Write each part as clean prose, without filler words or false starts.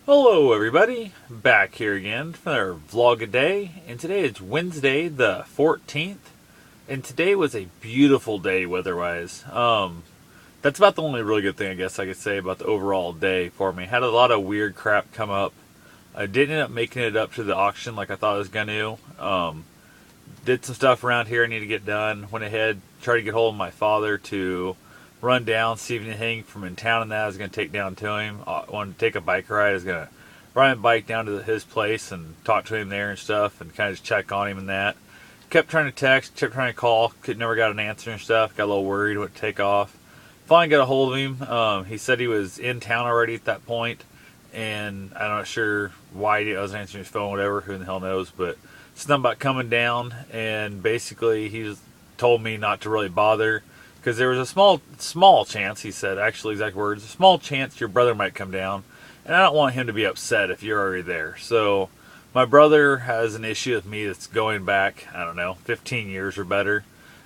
Hello everybody, back here again for our vlog a day, and today is Wednesday the 14th, and today was a beautiful day weather-wise. That's about the only really good thing I guess I could say about the overall day for me. Had a lot of weird crap come up. I didn't end up making it up to the auction like I thought I was going to. Did some stuff around here I need to get done. Went ahead, tried to get hold of my father to run down, see if anything from in town and that I was going to take down to him. I wanted to take a bike ride. I was going to ride my bike down to his place and talk to him there and stuff and kind of just check on him and that. Kept trying to text, kept trying to call, never got an answer and stuff. Got a little worried what to take off. Finally got a hold of him. He said he was in town already at that point, and I'm not sure why he wasn't answering his phone, whatever, who the hell knows, but something about coming down, and basically he told me not to really bother because there was a small chance, he said, actually exact words, a small chance your brother might come down, and I don't want him to be upset if you're already there. So my brother has an issue with me that's going back, I don't know, 15 years or better,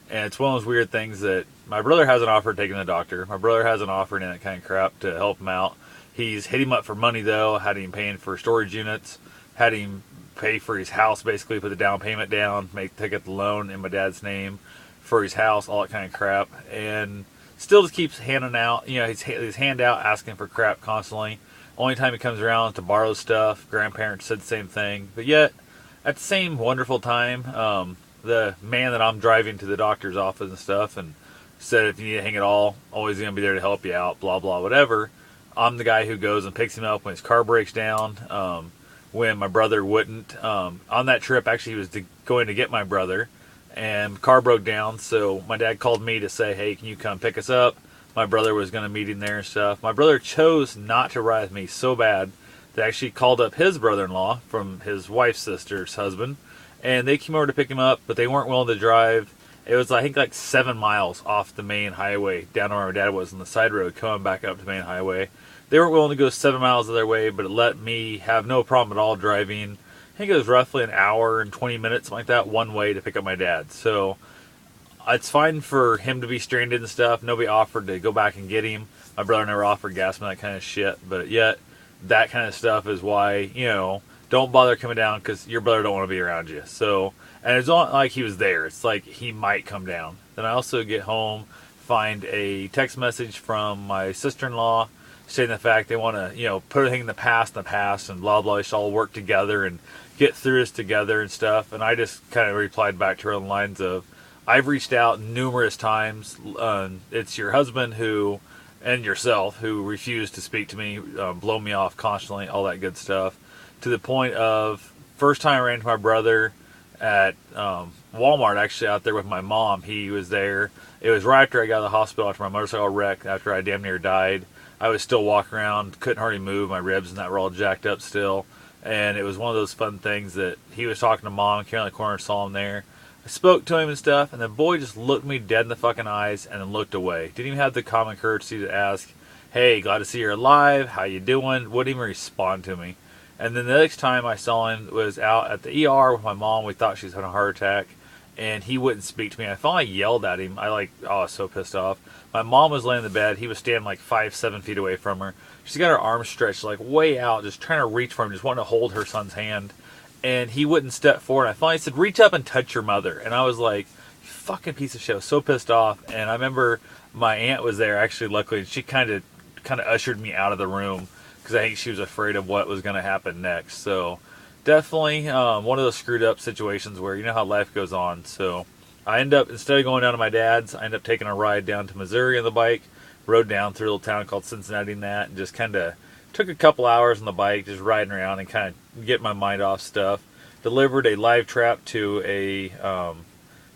and it's one of those weird things that my brother hasn't offered taking the doctor. My brother hasn't offered any of that kind of crap to help him out. He's hit him up for money though, had him paying for storage units, had him pay for his house, basically put the down payment down, take out the loan in my dad's name for his house, all that kind of crap, and still just keeps handing out, his hand out, asking for crap constantly. Only time he comes around to borrow stuff. Grandparents said the same thing, but yet at the same wonderful time, the man that I'm driving to the doctor's office and stuff, and said if you need anything at all, always gonna be there to help you out, blah blah whatever. I'm the guy who goes and picks him up when his car breaks down. When my brother wouldn't. On that trip, actually, he was going to get my brother, and the car broke down, so my dad called me to say, hey, can you come pick us up? My brother was going to meet him there and stuff. My brother chose not to ride with me so bad that I actually called up his brother-in-law from his wife's sister's husband, and they came over to pick him up, but they weren't willing to drive. It was, I think, like 7 miles off the main highway down to where my dad was on the side road coming back up to the main highway. They weren't willing to go 7 miles of their way, but it let me have no problem at all driving. I think it was roughly an hour and 20 minutes, something like that, one way to pick up my dad. So it's fine for him to be stranded and stuff. Nobody offered to go back and get him. My brother never offered gas and that kind of shit. But yet, that kind of stuff is why, don't bother coming down because your brother don't want to be around you. So, and it's not like he was there. It's like he might come down. Then I also get home, find a text message from my sister-in-law saying the fact they want to, put everything in the past, and blah, blah. We should all work together and get through this together and stuff. And I just kind of replied back to her on the lines of, I've reached out numerous times. It's your husband and yourself who refused to speak to me, blow me off constantly, all that good stuff. To the point of, first time I ran into my brother at Walmart, actually out there with my mom. He was there. It was right after I got out of the hospital after my motorcycle wreck, after I damn near died. I was still walking around, couldn't hardly move. My ribs and that were all jacked up still. And it was one of those fun things that he was talking to mom, came around the corner, saw him there. I spoke to him and stuff, and the boy just looked me dead in the fucking eyes and then looked away. Didn't even have the common courtesy to ask, hey, glad to see you're alive, how you doing? Wouldn't even respond to me. And then the next time I saw him was out at the ER with my mom. We thought she was having a heart attack, and he wouldn't speak to me. I finally yelled at him. I was so pissed off. My mom was laying in the bed. He was standing like 5-7 feet away from her. She's got her arms stretched like way out, just trying to reach for him, just wanting to hold her son's hand. And he wouldn't step forward. I finally said, reach up and touch your mother. And I was like, you fucking piece of shit. I was so pissed off. And I remember my aunt was there, actually, luckily. She kind of ushered me out of the room because I think she was afraid of what was going to happen next. So definitely one of those screwed up situations where you know how life goes on. So I end up, instead of going down to my dad's, I end up taking a ride down to Missouri on the bike, rode down through a little town called Cincinnati and that, and just kind of took a couple hours on the bike, just riding around and kind of get my mind off stuff. Delivered a live trap to a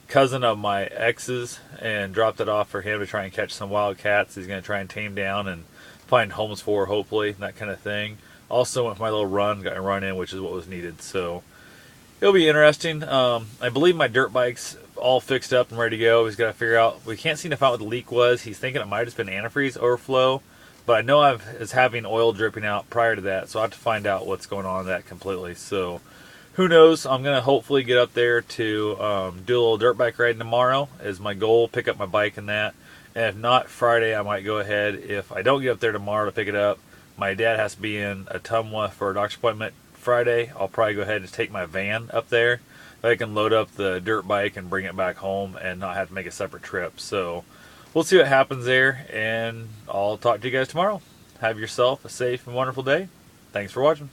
cousin of my ex's and dropped it off for him to try and catch some wild cats he's going to try and tame down and find homes for, hopefully, that kind of thing. Also went for my little run, got a run in, which is what was needed. So it'll be interesting. I believe my dirt bike's all fixed up and ready to go. He's got to figure out, we can't seem to find what the leak was. He's thinking it might have just been antifreeze overflow, but I know I was having oil dripping out prior to that, so I have to find out what's going on with that completely. So who knows? I'm going to hopefully get up there to do a little dirt bike riding tomorrow is my goal, pick up my bike and that. And if not, Friday I might go ahead. If I don't get up there tomorrow to pick it up, My dad has to be in Ottumwa for a doctor's appointment Friday. I'll probably go ahead and take my van up there. I can load up the dirt bike and bring it back home and not have to make a separate trip. So we'll see what happens there, and I'll talk to you guys tomorrow. Have yourself a safe and wonderful day. Thanks for watching.